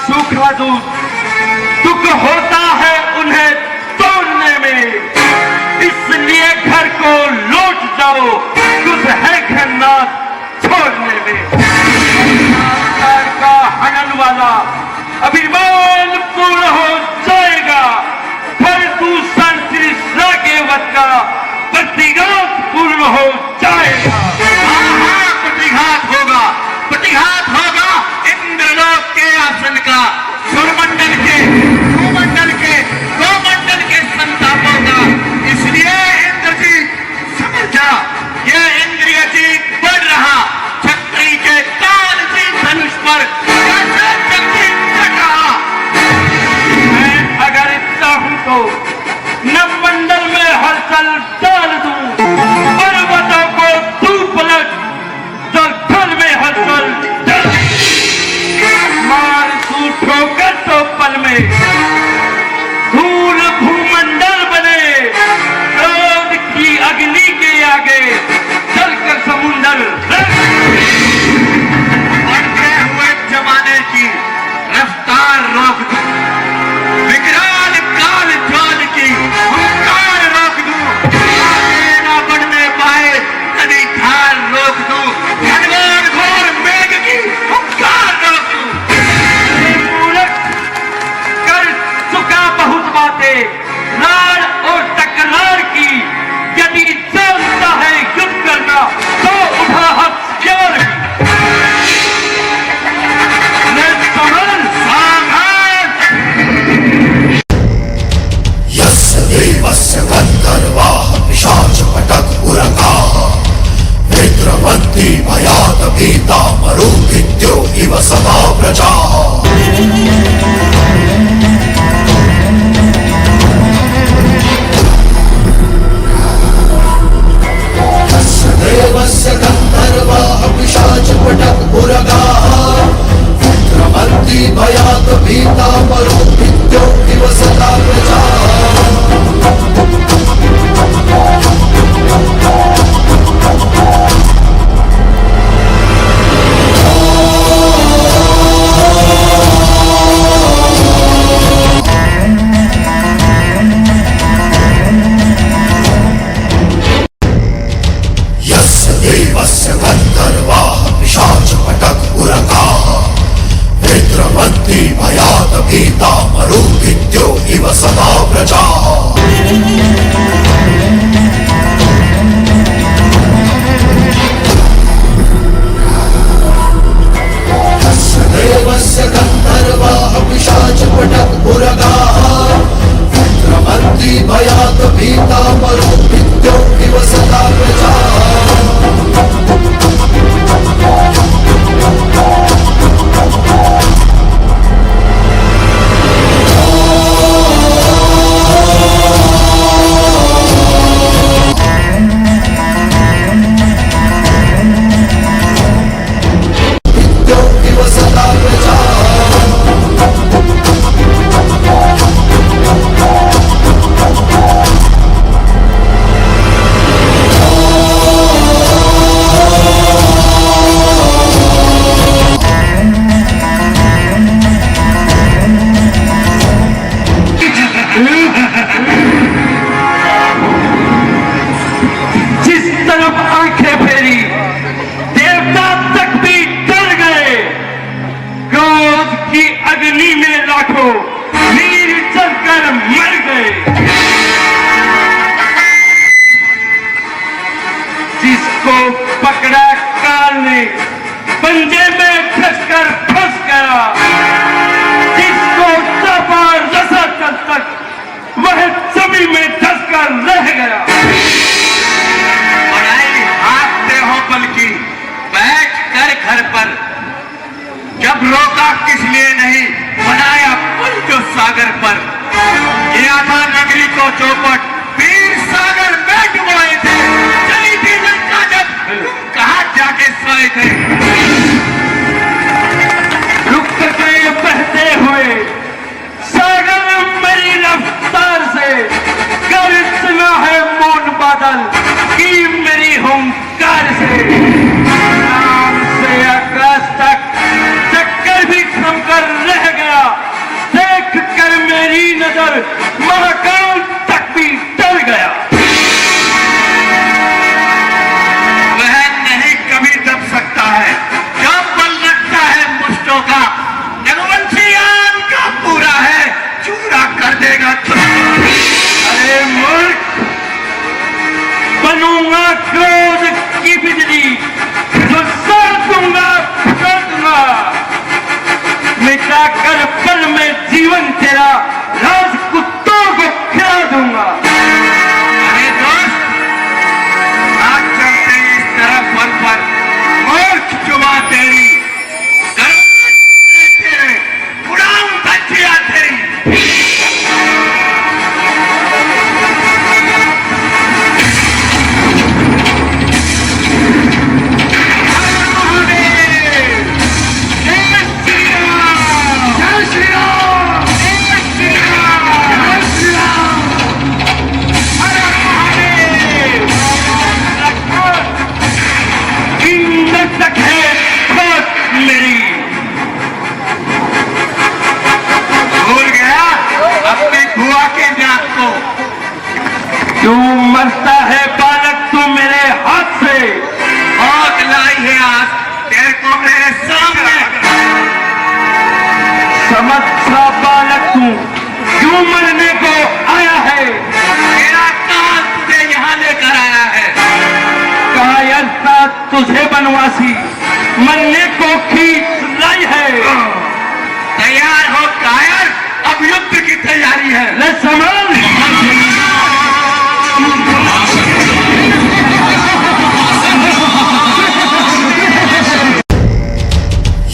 सूखा दूध दुख होता है उन्हें तोड़ने में, इसलिए घर को लौट जाओ, दुख है खन्नास छोड़ने में। का हनन वाला अभिमान पूर्ण हो जाएगा, परंतु संत कृष्ण के वध का प्रतिघात पूर्ण हो जाएगा। प्रतिघात होगा, प्रतिघात होगा इंद्रलोक के आसन का, सुरमंडल के, भूमंडल के, गोमंडल के संतापों का। इसलिए इंद्र जी समझ जा, यह इंद्रिय जी बढ़ रहा छत्री के काल जी धनुष पर कैसे बातें लाड़ और तकरार की। यदि जानता है युद्ध करना तो उठा हथियार। यस्य देवस्य गन्धर्वाः पिशाचपटक उरगाः विद्रवन्ति भयात् भीता मरुभिद्यो इव सदा प्रजाः। यस्य देवस्य गन्धर्वाः पिशाचपटक उरगाः विद्रवन्ति भयात् भीता मरुभिद्यो इव सदा प्रजाः। यस्य देवस्य गन्धर्वाः पिशाचपटक उरगाः विद्रवन्ति भयात् भीता मरुभिद्यो इव सदा प्रजाः। यस्य देवस्य गन्धर्वाः पिशाचपटक उरगाः विद्रवन्ति भयात् भीता मरुभिद्यो इव सदा प्रजाः। जिस तरफ आंखें फेरी देवता तक भी डर गए। क्रोध की अग्नि में लाखों वीर जलकर मर गए। जिसको पकड़ा काल ने पंजे में फंसकर फंस गया। जिसको चापा रसा तल तक वह जमीन में धंसकर रह गया। हाथते हो बल्कि बैठ कर घर पर। जब रोका किस लिए नहीं बनाया पुल जो सागर पर। किया था नगरी को चौपट वीर सागर में डुबोए थे। चली थी लंका जब कहाँ जाके सोए थे। रुक गए बहते हुए सागर मेरी रफ्तार से। कर इतना है मौन बादल की मेरी हुंकार से। आकाश से आकाश तक चक्कर भी थम कर रह गया। देख कर मेरी नजर महाकाल तक भी डर गया। वह नहीं कभी दब सकता है जो बल रखता है मुष्टों का। रघुवंशियान का पूरा है चूरा कर देगा। अरे मूर्ख, बनूंगा क्रोध की बिजली तो सर दूंगा फुकर दूंगा। मिटा कर पल में जीवन तेरा राज कुत्तों को खिला दूंगा। अरे दोस्त आज चलते इस तरह पल पर मूर्ख जुबान तेरी तेरे उड़ाऊं धज्जियां तेरी। तक है खोज मेरी। भूल गया अपने बुआ के जात को। क्यों मरता है बालक तू मेरे हाथ से। मौत लाई है आज तेरे को मेरे सामने। समझ सा बालक तू क्यों मरने को दासी मरने को खींच लाई है। तैयार हो कायर, अब युद्ध की तैयारी है। लक्ष्मण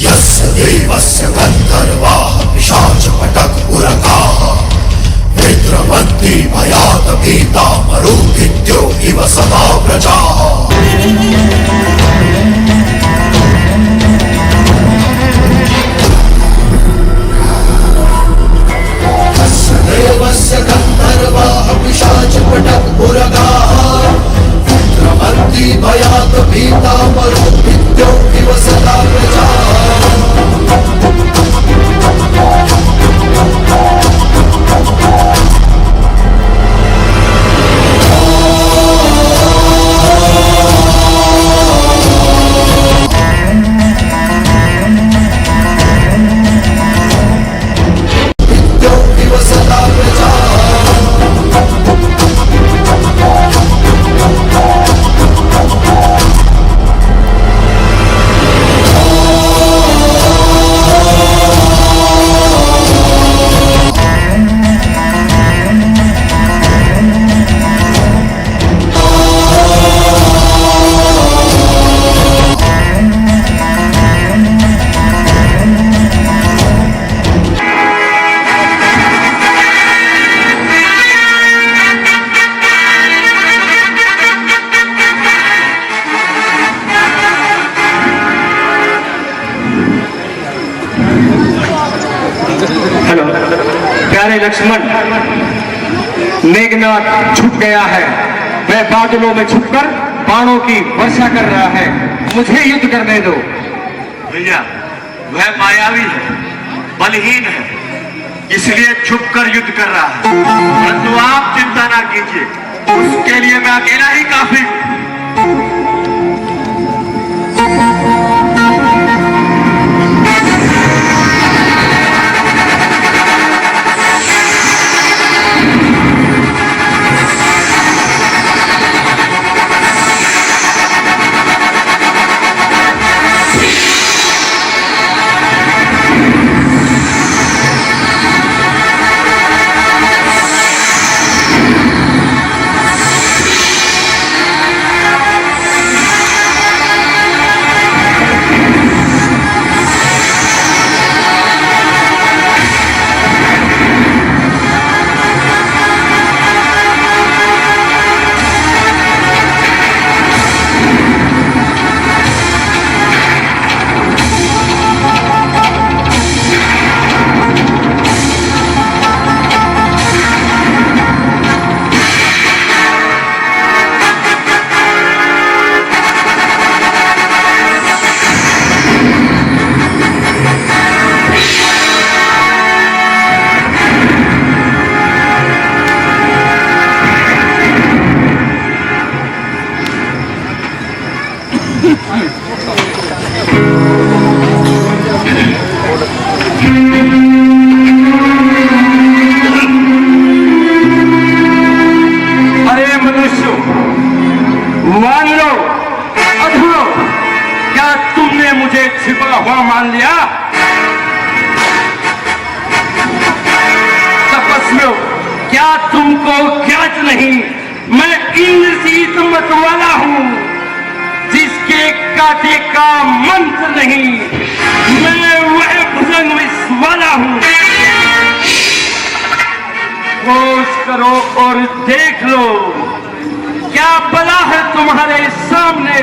यस्य देवस्य गन्धर्वाः पिशाचपटकपुरगाः विद्रवन्ति भयात् भीता मरुदित्यो इव सदा प्रजाः यस्य देवस्य गन्धर्वाः पिशाचपटकपुरगाः विद्रवन्ति भयात् भीता मरुदित्यो इव सदा प्रजाः हेलो प्यारे लक्ष्मण, मेघनाथ छुप गया है। वह बादलों में छुपकर बाणों की वर्षा कर रहा है। मुझे युद्ध करने दो। भैया वह मायावी है, बलहीन है, इसलिए छुपकर युद्ध कर रहा है। परंतु आप चिंता ना कीजिए, उसके लिए मैं अकेला ही काफी हूं। छिपा हुआ मान लिया। तपस्वियों, क्या तुमको ज्ञात नहीं, मैं इंद्रजीत मतवाला हूं, जिसके काटे का मंत्र नहीं। मैं वह भुजंग विष वाला हूं। खोज करो और देख लो, क्या बला है तुम्हारे सामने।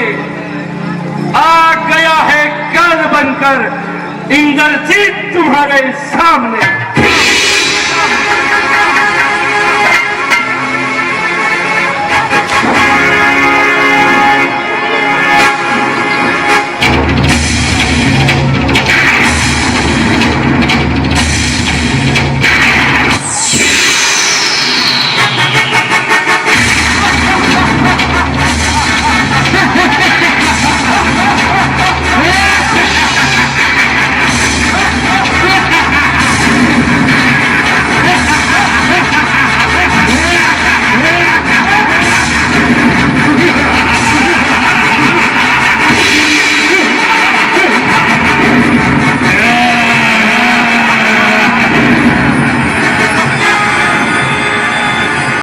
आ गया है काल बनकर इंद्रजीत तुम्हारे सामने।